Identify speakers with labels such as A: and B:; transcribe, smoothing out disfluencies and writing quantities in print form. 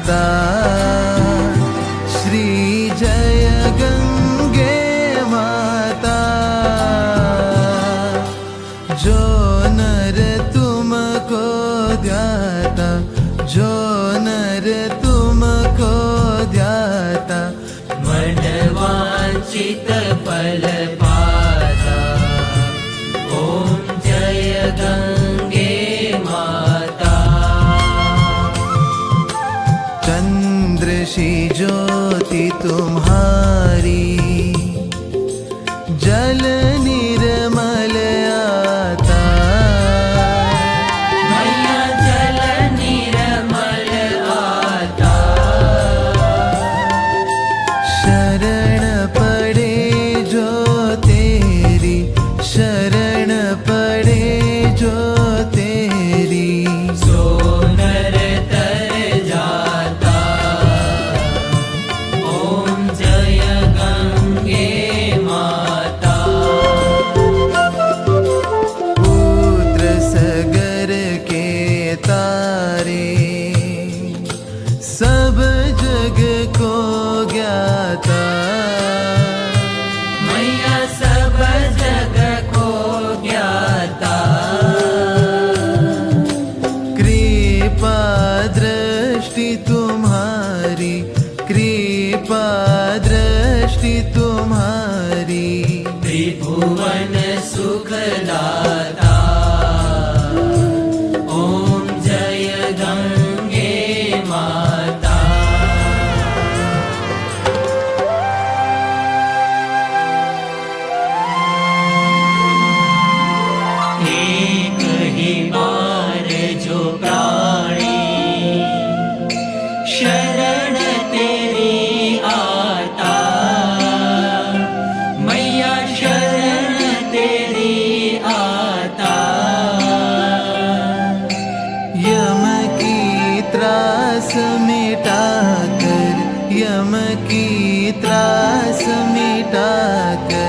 A: माता श्री जय गंगे माता। जो नर तुमको ध्याता, जो नर तुमको ध्याता,
B: मन वांछित फल पाता। ओम जय गंगे माता।
A: चंद्र सी ज्योति तुम्हारी, जल निर्मल आता।
B: मैया जल निर्मल आता।
A: शरण पड़े जो तेरी, शरण पड़े जो तेरी,
B: सो नर तर जाता। ओम जय गंगे माता।
A: पुत्र सगर के तारे, सब जग को ज्ञाता।
B: मैया सब जग को ज्ञाता।
A: कृपा दृष्टि तुम्हारी, कृपा दृष्टि तुम्हारी,
B: त्रिभुवन सुखदाता। ओम जय गंगे माता। एक ही बार जो प्राणी शरण तेरी आता। मैया शरण तेरी आता।
A: यम की त्रास मिटा कर, यम की त्रास मिटा कर,